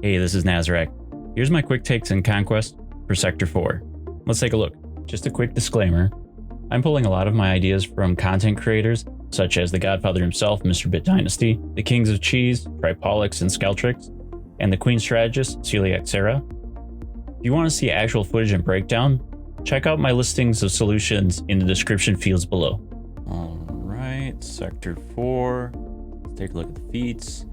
Hey, this is Nazarek. Here's my quick takes in Conquest for Sector 4. Let's take a look. Just a quick disclaimer. I'm pulling a lot of my ideas from content creators, such as the Godfather himself, Mr. Bit Dynasty, the Kings of Cheese, Tripolix and Skeltrix, and the Queen Strategist, Celiac Sarah. If you want to see actual footage and breakdown, check out my listings of solutions in the description fields below. Alright, Sector 4. Let's take a look at the feats.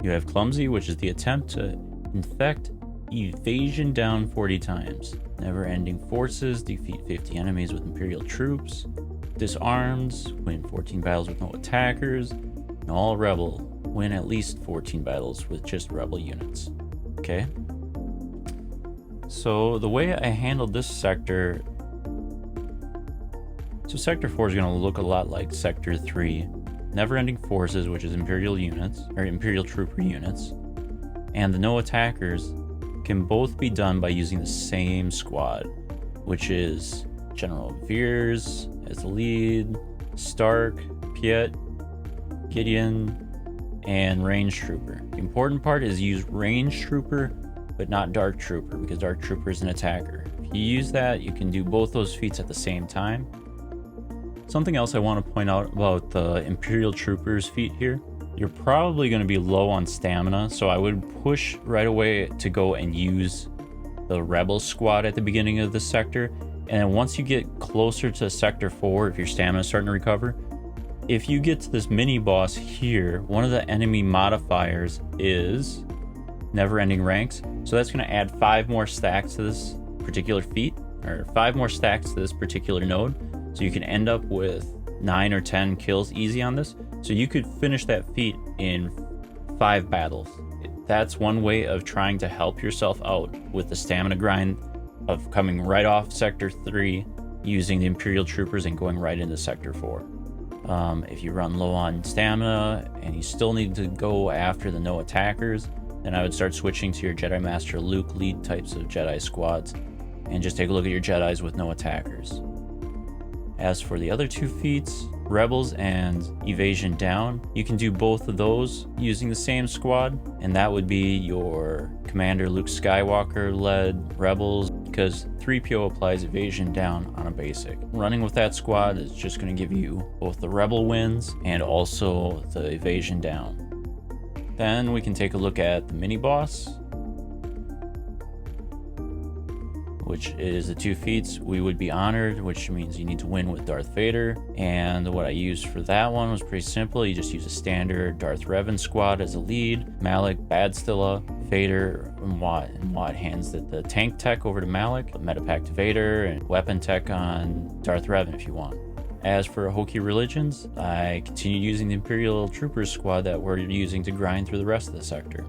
You have Clumsy, which is the attempt to infect Evasion down 40 times. Never-ending Forces, defeat 50 enemies with Imperial troops. Disarmed, win 14 battles with no attackers. And all Rebel, win at least 14 battles with just Rebel units. Okay. So the way I handled this sector... So Sector 4 is going to look a lot like Sector 3. Never-ending Forces, which is Imperial units, or Imperial Trooper units, and the no attackers can both be done by using the same squad, which is General Veers as the lead, Starck, Piett, Gideon, and Range Trooper. The important part is use Range Trooper, but not Dark Trooper, because Dark Trooper is an attacker. If you use that, you can do both those feats at the same time. Something else I want to point out about the Imperial Troopers feat here, you're probably going to be low on stamina, so I would push right away to go and use the Rebel squad at the beginning of the sector. And then once you get closer to Sector 4, if your stamina is starting to recover, if you get to this mini boss here, one of the enemy modifiers is Never-ending Ranks. So that's going to add 5 more stacks to this particular feat, or 5 more stacks to this particular node. So you can end up with 9 or 10 kills easy on this. So you could finish that feat in 5 battles. That's one way of trying to help yourself out with the stamina grind of coming right off Sector 3, using the Imperial Troopers and going right into Sector 4. If you run low on stamina and you still need to go after the no attackers, then I would start switching to your Jedi Master Luke lead types of Jedi squads and just take a look at your Jedis with no attackers. As for the other 2 feats, Rebels and Evasion down, you can do both of those using the same squad, and that would be your Commander Luke Skywalker led Rebels, because threepio applies Evasion down on a basic. Running with that squad is just going to give you both the Rebel wins and also the Evasion down. Then we can take a look at the mini boss, which is the 2 feats. We would be honored, which means you need to win with Darth Vader. And what I used for that one was pretty simple. You just use a standard Darth Revan squad as a lead. Malak, Badstilla, Vader, and Watt. And Watt hands the tank tech over to Malak, Medpak to Vader, and weapon tech on Darth Revan if you want. As for Hokey religions, I continued using the Imperial Troopers squad that we're using to grind through the rest of the sector.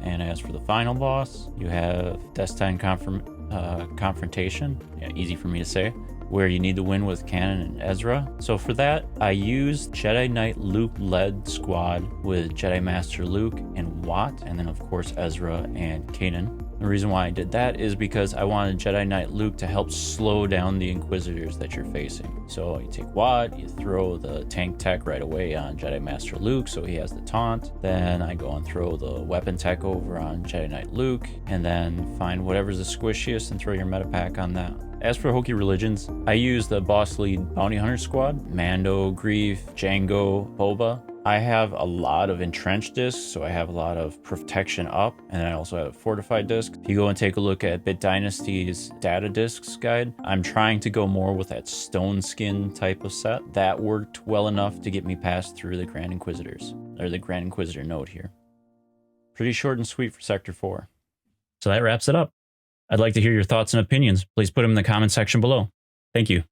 And as for the final boss, you have Destined Confrontation, yeah, easy for me to say, where you need to win with Kanan and Ezra. So for that, I used Jedi Knight Luke led squad with Jedi Master Luke and Watt, and then of course Ezra and Kanan. The reason why I did that is because I wanted Jedi Knight Luke to help slow down the Inquisitors that you're facing. So you take Watt, you throw the tank tech right away on Jedi Master Luke so he has the taunt. Then I go and throw the weapon tech over on Jedi Knight Luke, and then find whatever's the squishiest and throw your Medpak on that. As for Hokey religions, I use the boss lead bounty hunter squad, Mando, Grief, Django, Boba. I have a lot of entrenched discs, so I have a lot of protection up, and then I also have a fortified disc. If you go and take a look at Bit Dynasty's data discs guide, I'm trying to go more with that stone skin type of set. That worked well enough to get me past through the Grand Inquisitors, or the Grand Inquisitor node here. Pretty short and sweet for Sector 4. So that wraps it up. I'd like to hear your thoughts and opinions. Please put them in the comment section below. Thank you.